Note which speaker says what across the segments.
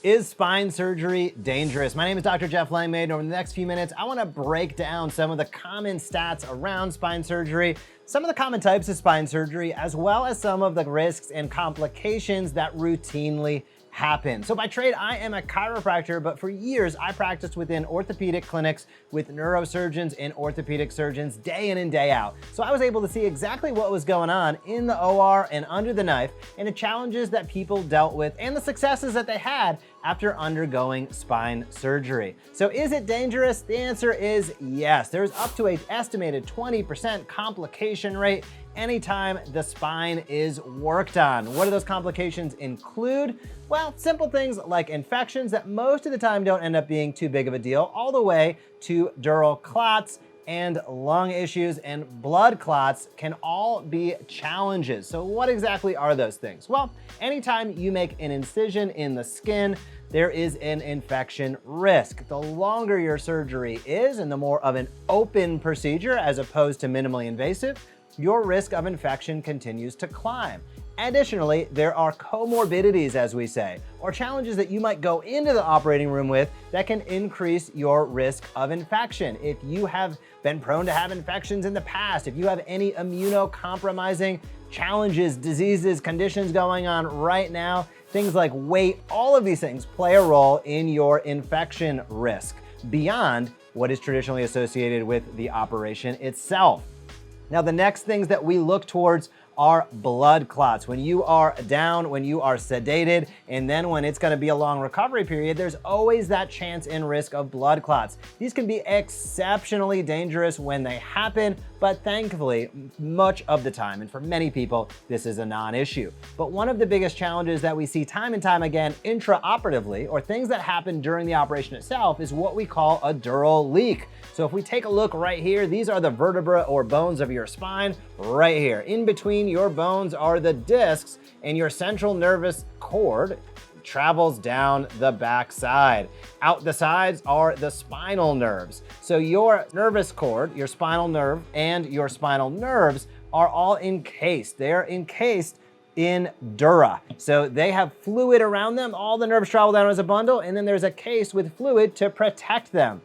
Speaker 1: Is spine surgery dangerous? My name is Dr. Jeff Langmaid, and over the next few minutes, I want to break down some of the common stats around spine surgery, some of the common types of spine surgery, as well as some of the risks and complications that routinely happen. So by trade, I am a chiropractor, but for years, I practiced within orthopedic clinics with neurosurgeons and orthopedic surgeons day in and day out. So I was able to see exactly what was going on in the OR and under the knife, and the challenges that people dealt with and the successes that they had after undergoing spine surgery. So is it dangerous? The answer is yes. There's up to an estimated 20% complication rate anytime the spine is worked on. What do those complications include? Well, simple things like infections that most of the time don't end up being too big of a deal, all the way to dural clots and lung issues and blood clots can all be challenges. So what exactly are those things? Well, anytime you make an incision in the skin, there is an infection risk. The longer your surgery is and the more of an open procedure as opposed to minimally invasive, your risk of infection continues to climb. Additionally, there are comorbidities, as we say, or challenges that you might go into the operating room with that can increase your risk of infection. If you have been prone to have infections in the past, if you have any immunocompromising challenges, diseases, conditions going on right now, things like weight, all of these things play a role in your infection risk beyond what is traditionally associated with the operation itself. Now, the next things that we look towards are blood clots. When you are down, when you are sedated, and then when it's gonna be a long recovery period, there's always that chance and risk of blood clots. These can be exceptionally dangerous when they happen, but thankfully, much of the time, and for many people, this is a non-issue. But one of the biggest challenges that we see time and time again intraoperatively, or things that happen during the operation itself, is what we call a dural leak. So if we take a look right here, these are the vertebra or bones of your spine right here. In between your bones are the discs, and your central nervous cord travels down the back side. Out the sides are the spinal nerves. So your nervous cord, your spinal nerve, and your spinal nerves are all encased. They're encased in dura. So they have fluid around them. All the nerves travel down as a bundle, and then there's a case with fluid to protect them.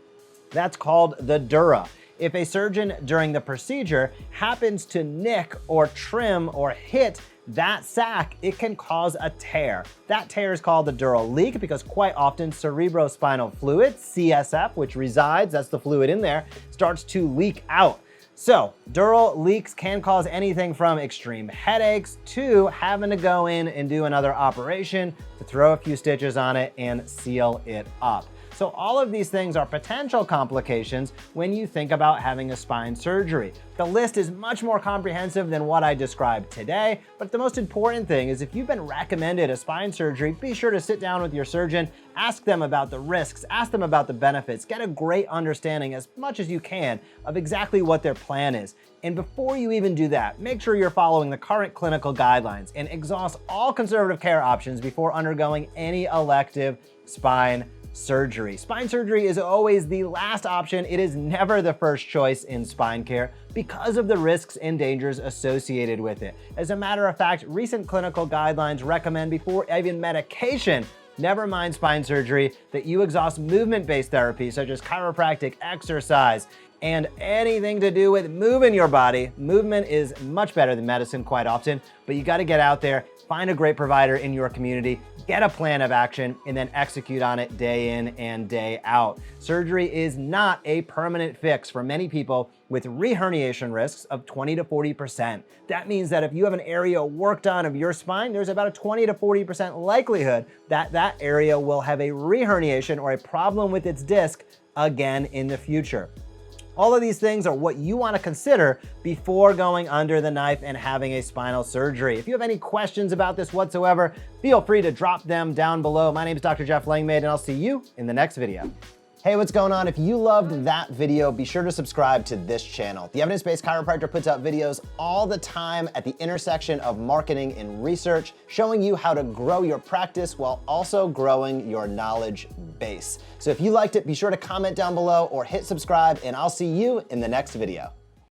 Speaker 1: That's called the dura. If a surgeon during the procedure happens to nick or trim or hit that sac, it can cause a tear. That tear is called the dural leak because quite often cerebrospinal fluid, CSF, which resides, that's the fluid in there, starts to leak out. So dural leaks can cause anything from extreme headaches to having to go in and do another operation to throw a few stitches on it and seal it up. So all of these things are potential complications when you think about having a spine surgery. The list is much more comprehensive than what I described today, but the most important thing is if you've been recommended a spine surgery, be sure to sit down with your surgeon, ask them about the risks, ask them about the benefits, get a great understanding as much as you can of exactly what their plan is. And before you even do that, make sure you're following the current clinical guidelines and exhaust all conservative care options before undergoing any elective spine surgery. Spine surgery is always the last option. It is never the first choice in spine care because of the risks and dangers associated with it. As a matter of fact, recent clinical guidelines recommend before even medication, never mind spine surgery, that you exhaust movement-based therapy such as chiropractic exercise and anything to do with moving your body. Movement is much better than medicine quite often, but you gotta get out there, find a great provider in your community, get a plan of action, and then execute on it day in and day out. Surgery is not a permanent fix for many people with reherniation risks of 20 to 40%. That means that if you have an area worked on of your spine, there's about a 20 to 40% likelihood that that area will have a reherniation or a problem with its disc again in the future. All of these things are what you want to consider before going under the knife and having a spinal surgery. If you have any questions about this whatsoever, feel free to drop them down below. My name is Dr. Jeff Langmaid, and I'll see you in the next video. Hey, what's going on? If you loved that video, be sure to subscribe to this channel. The Evidence Based Chiropractor puts out videos all the time at the intersection of marketing and research, showing you how to grow your practice while also growing your knowledge base. So if you liked it, be sure to comment down below or hit subscribe, and I'll see you in the next video.